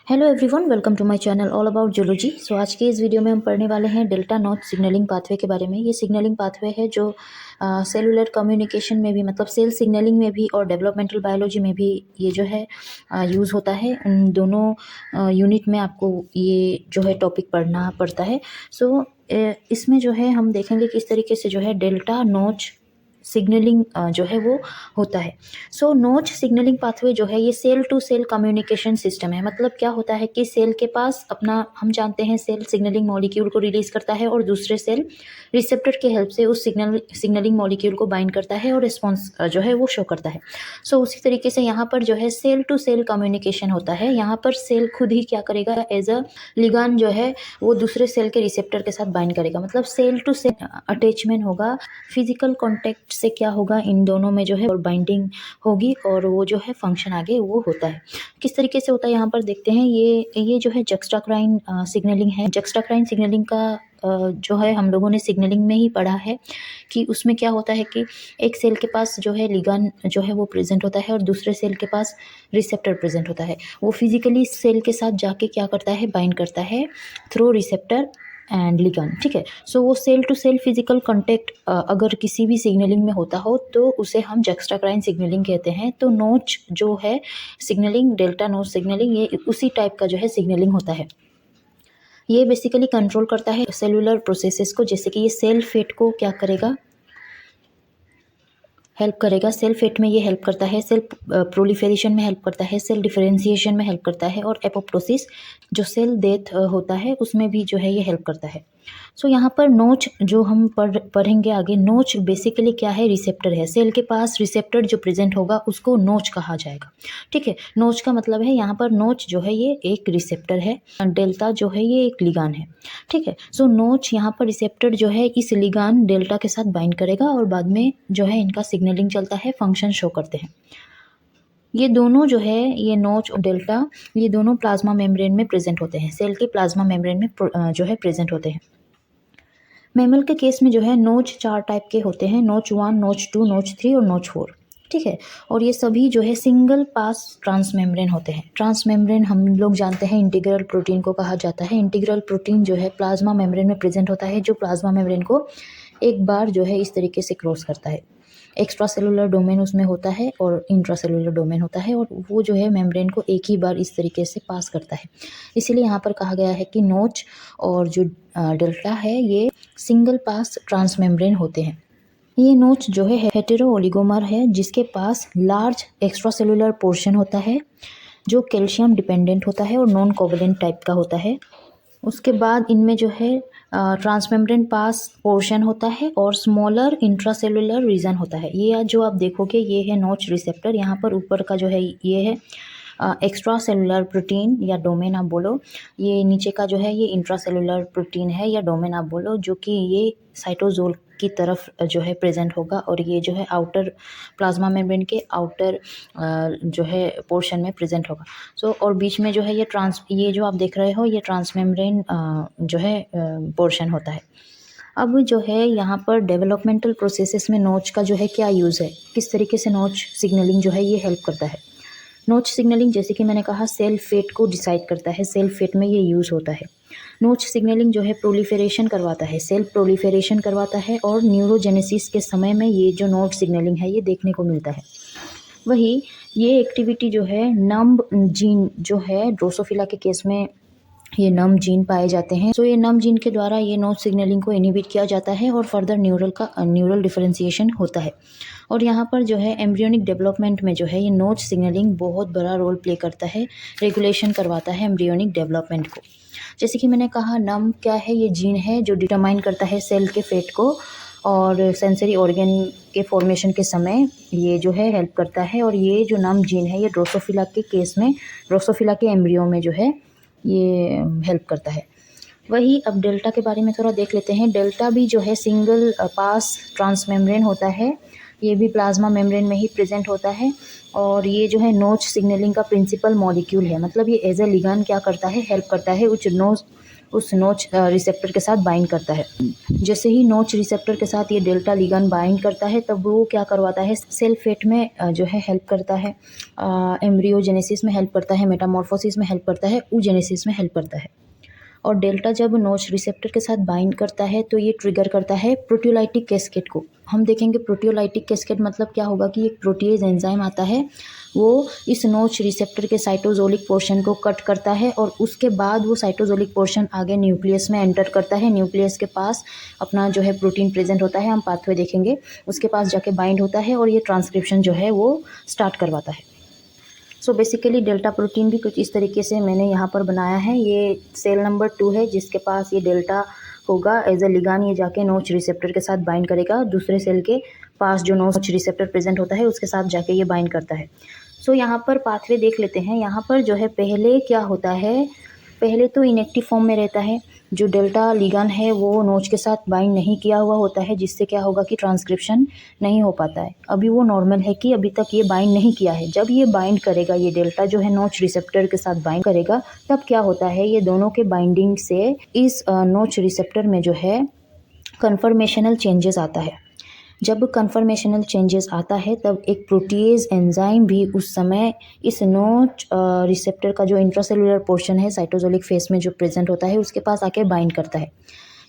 Hello everyone, welcome to my channel all about zoology. So आज के इस video में हम पढ़ने वाले हैं डेल्टा नॉच सिग्नलिंग पाथवे के बारे में। ये सिग्नलिंग पाथवे है जो सेलुलर कम्युनिकेशन में भी, मतलब सेल सिग्नलिंग में भी और डेवलपमेंटल बायोलॉजी में भी ये जो है यूज़ होता है। इन दोनों यूनिट में आपको ये जो है टॉपिक पढ़ना पड़ता है। सो इसमें जो है हम देखेंगे किस तरीके से जो है डेल्टा नॉच सिग्नलिंग जो है वो होता है। सो नॉच सिग्नलिंग पाथवे जो है ये cell to cell communication system है। मतलब क्या होता है कि सेल के पास अपना, हम जानते हैं सेल सिग्नलिंग मॉलिक्यूल को रिलीज करता है और दूसरे सेल रिसेप्टर के हेल्प से उस सिग्नलिंग मॉलिक्यूल को बाइंड करता है और रिस्पॉन्स जो है वो शो करता है। सो उसी तरीके से यहाँ पर जो है सेल टू सेल कम्युनिकेशन होता है। यहाँ पर सेल खुद ही क्या करेगा, एज अ लिगांड जो है वो दूसरे सेल के रिसेप्टर के साथ बाइंड करेगा। मतलब सेल टू सेल अटैचमेंट होगा, फिजिकल कॉन्टेक्ट से क्या होगा, इन दोनों में जो है और बाइंडिंग होगी और वो जो है फंक्शन आगे वो होता है। किस तरीके से होता है यहाँ पर देखते हैं। ये जो है जक्स्ट्राक्राइन सिग्नलिंग है। जक्स्ट्राक्राइन सिग्नलिंग का जो है हम लोगों ने सिग्नलिंग में ही पढ़ा है कि उसमें क्या होता है कि एक सेल के पास जो है लिगांड जो है वो प्रेजेंट होता है और दूसरे सेल के पास रिसेप्टर प्रेजेंट होता है। वो फिजिकली सेल के साथ जाके क्या करता है, बाइंड करता है थ्रू रिसेप्टर एंड लिगांड। ठीक है। सो वो cell to cell physical contact अगर किसी भी सिग्नलिंग में होता हो तो उसे हम जक्स्ट्राक्राइन सिग्नलिंग कहते हैं। तो नोच जो है सिग्नलिंग, डेल्टा नोच सिग्नलिंग, ये उसी टाइप का जो है सिग्नलिंग होता है। ये बेसिकली कंट्रोल करता है सेलुलर प्रोसेसेस को। जैसे कि ये सेल फेट को क्या करेगा, हेल्प करेगा। सेल फेट में ये हेल्प करता है, सेल प्रोलिफेरेशन में हेल्प करता है, सेल डिफरेंशिएशन में हेल्प करता है और एपोप्टोसिस जो सेल डेथ होता है उसमें भी जो है ये हेल्प करता है। सो यहाँ पर नोच जो हम पढ़ेंगे आगे, नोच बेसिकली क्या है, रिसेप्टर है। सेल के पास रिसेप्टर जो प्रेजेंट होगा उसको नोच कहा जाएगा। ठीक है। नोच का मतलब है यहाँ पर नोच जो है ये एक रिसेप्टर है, डेल्टा जो है ये एक लिगांड है। ठीक है। सो नोच यहाँ पर रिसेप्टर जो है इस लिगांड डेल्टा के साथ बाइंड करेगा और बाद में जो है इनका सिग्नलिंग चलता है, फंक्शन शो करते हैं। ये दोनों जो है, ये नोच और डेल्टा, ये दोनों प्लाज्मा मेम्ब्रेन में प्रेजेंट होते हैं। सेल के प्लाज्मा मेम्ब्रेन में जो है प्रेजेंट होते हैं। मैमल के केस में जो है नोच 4 टाइप के होते हैं, नोच 1, नोच 2, नोच 3 और नोच 4। ठीक है। और ये सभी जो है सिंगल पास ट्रांसमेम्ब्रेन होते हैं। ट्रांसमेम्ब्रेन हम लोग जानते हैं इंटीग्रल प्रोटीन को कहा जाता है। इंटीग्रल प्रोटीन जो है प्लाज्मा मेम्ब्रेन में प्रेजेंट होता है, जो प्लाज्मा मेम्ब्रेन को एक बार जो है इस तरीके से क्रॉस करता है। एक्स्ट्रा सेलुलर डोमेन उसमें होता है और इंट्रा सेलुलर डोमेन होता है और वो जो है मेम्ब्रेन को एक ही बार इस तरीके से पास करता है। इसीलिए यहाँ पर कहा गया है कि नोच और जो डेल्टा है ये सिंगल पास ट्रांसमेम्ब्रेन होते हैं। ये नोच जो है हेटेरो ओलिगोमर है, जिसके पास लार्ज एक्स्ट्रा सेलुलर पोर्शन होता है जो कैल्शियम डिपेंडेंट होता है और नॉन कोवेलेंट टाइप का होता है। उसके बाद इनमें जो है ट्रांसमेम्ब्रेन पास पोर्शन होता है और स्मॉलर इंट्रासेलुलर रीजन होता है। ये जो आप देखोगे ये है नोच रिसेप्टर। यहाँ पर ऊपर का जो है ये है एक्स्ट्रा सेलुलर प्रोटीन या डोमेन आप बोलो। ये नीचे का जो है ये इंट्रासेलुलर प्रोटीन है या डोमेन आप बोलो, जो कि ये साइटोजोल की तरफ जो है प्रेजेंट होगा और ये जो है आउटर प्लाज्मा मेम्ब्रेन के आउटर जो है पोर्शन में प्रेजेंट होगा। सो और बीच में जो है ये जो आप देख रहे हो ये ट्रांसमेम्ब्रेन जो है पोर्शन होता है। अब जो है यहाँ पर डेवलपमेंटल प्रोसेसेस में नोच का जो है क्या यूज़ है, किस तरीके से नोच सिग्नलिंग जो है ये हेल्प करता है। नोच सिग्नलिंग जैसे कि मैंने कहा सेल फेट को डिसाइड करता है, सेल फेट में ये यूज़ होता है। नोच सिग्नलिंग जो है प्रोलिफेरेशन करवाता है, सेल प्रोलिफेरेशन करवाता है और न्यूरोजेनेसिस के समय में ये जो नोच सिग्नलिंग है ये देखने को मिलता है। वही ये एक्टिविटी जो है नम्ब जीन जो है ड्रोसोफिला के केस में ये नम जीन पाए जाते हैं। सो ये नम जीन के द्वारा ये नोच सिग्नलिंग को इनहिबिट किया जाता है और फर्दर न्यूरल डिफरेंशिएशन होता है। और यहाँ पर जो है एम्ब्रियोनिक डेवलपमेंट में जो है ये नोच सिग्नलिंग बहुत बड़ा रोल प्ले करता है, रेगुलेशन करवाता है एम्ब्रियोनिक डेवलपमेंट को। जैसे कि मैंने कहा नम क्या है, ये जीन है जो डिटरमाइन करता है सेल के फेट को और सेंसरी ऑर्गन के फॉर्मेशन के समय ये जो है हेल्प करता है। और ये जो नम जीन है ये ड्रोसोफिला के केस में, ड्रोसोफिला के एम्ब्रियो में जो है ये हेल्प करता है। वही अब डेल्टा के बारे में थोड़ा देख लेते हैं। डेल्टा भी जो है सिंगल पास ट्रांसमेम्ब्रेन होता है, ये भी प्लाज्मा मेम्ब्रेन में ही प्रेजेंट होता है और ये जो है नोच सिग्नलिंग का प्रिंसिपल मॉलिक्यूल है। मतलब ये एज ए लिगांड क्या करता है, हेल्प करता है उस नोच रिसेप्टर के साथ बाइंड करता है। जैसे ही नोच रिसेप्टर के साथ ये डेल्टा लिगैंड बाइंड करता है तब वो क्या करवाता है, सेल फेट में जो है हेल्प करता है, एम्ब्रियोजेनेसिस में हेल्प करता है, मेटामॉर्फोसिस में हेल्प करता है, oogenesis में हेल्प करता है। और डेल्टा जब नोच रिसेप्टर के साथ बाइंड करता है तो ये ट्रिगर करता है प्रोटियोलाइटिक कैस्केड को। हम देखेंगे प्रोटियोलाइटिक कैस्केड मतलब क्या होगा कि एक प्रोटीएज एंजाइम आता है, वो इस नोच रिसेप्टर के साइटोजोलिक पोर्शन को कट करता है और उसके बाद वो साइटोजोलिक पोर्शन आगे न्यूक्लियस में एंटर करता है। न्यूक्लियस के पास अपना जो है प्रोटीन प्रेजेंट होता है, हम पाथवे देखेंगे, उसके पास जाके बाइंड होता है और ये ट्रांसक्रिप्शन जो है वो स्टार्ट करवाता है। सो बेसिकली डेल्टा प्रोटीन भी कुछ इस तरीके से मैंने यहाँ पर बनाया है। ये सेल नंबर 2 है जिसके पास ये डेल्टा होगा एज अ लिगान, ये जाके नोच रिसेप्टर के साथ बाइंड करेगा। दूसरे सेल के पास जो नोच रिसेप्टर प्रेजेंट होता है उसके साथ जाके ये बाइंड करता है। सो यहाँ पर पाथवे देख लेते हैं। यहाँ पर जो है पहले क्या होता है, पहले तो इनएक्टिव फॉर्म में रहता है। जो डेल्टा लिगान है वो नोच के साथ बाइंड नहीं किया हुआ होता है, जिससे क्या होगा कि ट्रांसक्रिप्शन नहीं हो पाता है। अभी वो नॉर्मल है कि अभी तक ये बाइंड नहीं किया है। जब ये बाइंड करेगा, ये डेल्टा जो है नोच रिसेप्टर के साथ बाइंड करेगा, तब क्या होता है, ये दोनों के बाइंडिंग से इस नोच रिसेप्टर में जो है कन्फर्मेशनल चेंजेस आता है। जब कन्फर्मेशनल चेंजेस आता है तब एक प्रोटीएज एंजाइम भी उस समय इस नोच रिसेप्टर का जो इंट्रासेलुलर पोर्शन है साइटोजोलिक फेस में जो प्रेजेंट होता है उसके पास आके बाइंड करता है।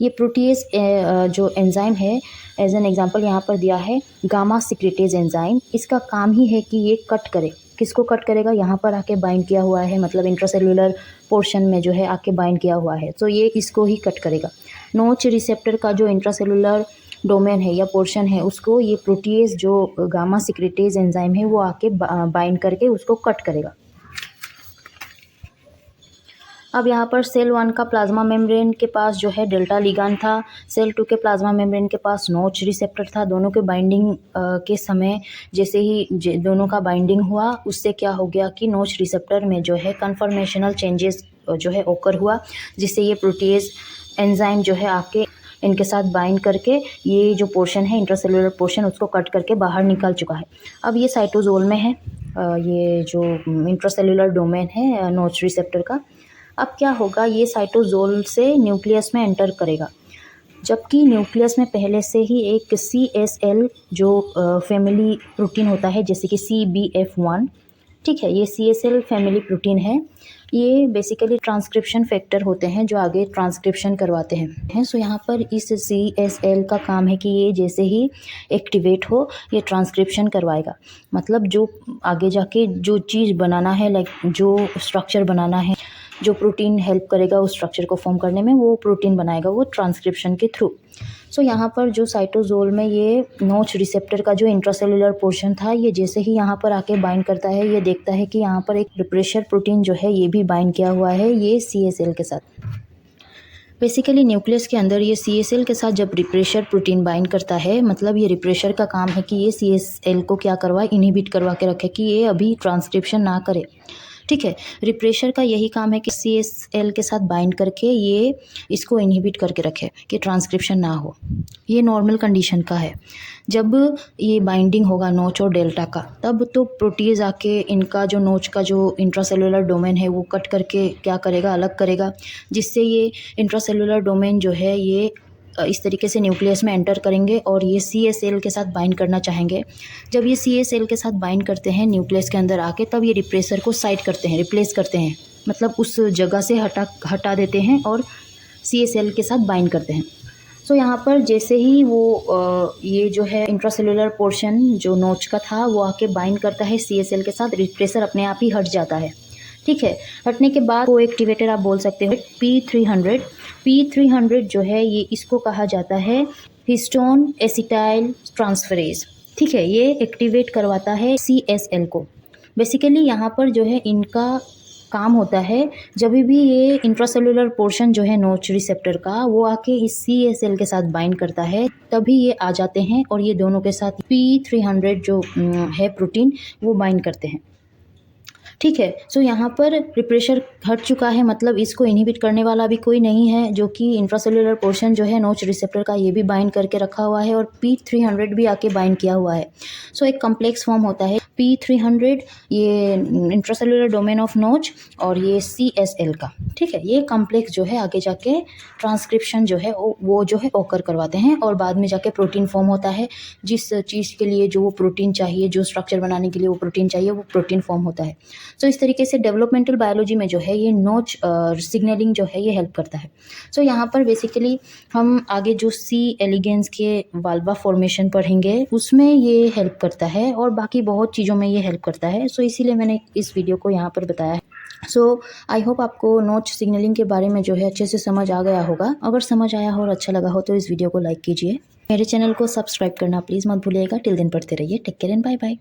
ये प्रोटीएज जो एंजाइम है, एज एन एग्जांपल यहाँ पर दिया है गामा सिक्रेटेज एंजाइम। इसका काम ही है कि ये कट करे। किसको कट करेगा, यहाँ पर आके बाइंड किया हुआ है, मतलब इंट्रासेलुलर पोर्शन में जो है आके बाइंड किया हुआ है, तो ये इसको ही कट करेगा। नोच रिसेप्टर का जो इंट्रासेलुलर डोमेन है या पोर्शन है उसको ये प्रोटीएज जो गामा सिक्रेटेज एंजाइम है वो आके बाइंड करके उसको कट करेगा। अब यहाँ पर सेल 1 का प्लाज्मा मेम्ब्रेन के पास जो है डेल्टा लिगान था, सेल 2 के प्लाज्मा मेम्ब्रेन के पास नोच रिसेप्टर था। दोनों के बाइंडिंग के समय जैसे ही दोनों का बाइंडिंग हुआ, उससे क्या हो गया कि नोच रिसेप्टर में जो है कन्फर्मेशनल चेंजेस जो है ओकर हुआ, जिससे ये प्रोटीएज एंजाइम जो है आके इनके साथ बाइंड करके ये जो पोर्शन है इंट्रासेलुलर पोर्शन उसको कट करके बाहर निकल चुका है। अब ये साइटोजोल में है, ये जो इंट्रासेलुलर डोमेन है नोच रिसेप्टर का। अब क्या होगा, ये साइटोजोल से न्यूक्लियस में एंटर करेगा, जबकि न्यूक्लियस में पहले से ही एक CSL जो फैमिली प्रोटीन होता है, जैसे कि CBF1, ठीक है, ये CSL फैमिली प्रोटीन है। ये बेसिकली ट्रांसक्रिप्शन फैक्टर होते हैं जो आगे ट्रांसक्रिप्शन करवाते हैं। सो यहाँ पर इस CSL का काम है कि ये जैसे ही एक्टिवेट हो ये ट्रांसक्रिप्शन करवाएगा। मतलब जो आगे जाके जो चीज़ बनाना है, लाइक जो स्ट्रक्चर बनाना है, जो प्रोटीन हेल्प करेगा उस स्ट्रक्चर को फॉर्म करने में, वो प्रोटीन बनाएगा वो ट्रांसक्रिप्शन के थ्रू। सो यहाँ पर जो साइटोजोल में ये नोच रिसेप्टर का जो इंट्रासेलुलर पोर्शन था, ये जैसे ही यहाँ पर आके बाइंड करता है, ये देखता है कि यहाँ पर एक रिप्रेशर प्रोटीन जो है ये भी बाइंड किया हुआ है ये CSL के साथ। बेसिकली न्यूक्लियस के अंदर ये CSL के साथ जब रिप्रेशर प्रोटीन बाइंड करता है, मतलब ये रिप्रेशर का काम है कि ये CSL को क्या करवाए, इनहिबिट करवा के रखे कि ये अभी ट्रांसक्रिप्शन ना करे, ठीक है। रिप्रेशर का यही काम है कि CSL के साथ बाइंड करके ये इसको इनहिबिट करके रखे कि ट्रांसक्रिप्शन ना हो। ये नॉर्मल कंडीशन का है। जब ये बाइंडिंग होगा नोच और डेल्टा का, तब तो प्रोटीज आके इनका जो नोच का जो इंट्रासेलुलर डोमेन है वो कट करके क्या करेगा, अलग करेगा, जिससे ये इंट्रासेलुलर डोमेन जो है ये इस तरीके से न्यूक्लियस में एंटर करेंगे और ये CSL के साथ बाइंड करना चाहेंगे। जब ये CSL के साथ बाइंड करते हैं न्यूक्लियस के अंदर आके, तब ये रिप्रेसर को साइड करते हैं, रिप्लेस करते हैं, मतलब उस जगह से हटा देते हैं और CSL के साथ बाइंड करते हैं। सो यहाँ पर जैसे ही वो ये जो है इंट्रासेलुलर पोर्शन जो नोच का था वो आके बाइंड करता है CSL के साथ, रिप्रेसर अपने आप ही हट जाता है, ठीक है। हटने के बाद वो एक्टिवेटर आप बोल सकते हो P300 जो है ये इसको कहा जाता है हिस्टोन एसिटाइल ट्रांसफरेज, ठीक है। ये एक्टिवेट करवाता है CSL को। बेसिकली यहाँ पर जो है इनका काम होता है, जब भी ये इंट्रासेलुलर पोर्शन जो है नोच रिसेप्टर का वो आके इस CSL के साथ बाइंड करता है, तभी ये आ जाते हैं और ये दोनों के साथ P300 जो है प्रोटीन वो बाइंड करते हैं, ठीक है। सो यहाँ पर रिप्रेशर हट चुका है, मतलब इसको इनहिबिट करने वाला भी कोई नहीं है, जो कि इंट्रासेलुलर पोर्शन जो है नोच रिसेप्टर का ये भी बाइंड करके रखा हुआ है और P300 भी आके बाइंड किया हुआ है। सो एक कॉम्प्लेक्स फॉर्म होता है P300 ये इंट्रासेलुलर डोमेन ऑफ नोच, और ये CSL का, ठीक है, ये कॉम्प्लेक्स जो है आगे जाके ट्रांसक्रिप्शन जो है वो जो है ओकर करवाते हैं, और बाद में जाके प्रोटीन फॉर्म होता है। जिस चीज़ के लिए जो वो प्रोटीन चाहिए, जो स्ट्रक्चर बनाने के लिए वो प्रोटीन चाहिए, वो प्रोटीन फॉर्म होता है। सो इस तरीके से डेवलपमेंटल बायोलॉजी में जो है ये नोच सिग्नलिंग जो है ये हेल्प करता है। सो यहाँ पर बेसिकली हम आगे जो C एलिगेंस के वाल्वा फॉर्मेशन पढ़ेंगे उसमें ये हेल्प करता है, और बाकी बहुत चीज़ों में ये हेल्प करता है। सो इसीलिए मैंने इस वीडियो को यहाँ पर बताया है। सो आई होप आपको नोच सिग्नलिंग के बारे में जो है अच्छे से समझ आ गया होगा। अगर समझ आया हो और अच्छा लगा हो तो इस वीडियो को लाइक कीजिए। मेरे चैनल को सब्सक्राइब करना प्लीज़ मत भूलिएगा। टिल दिन पढ़ते रहिए। Take care and bye bye.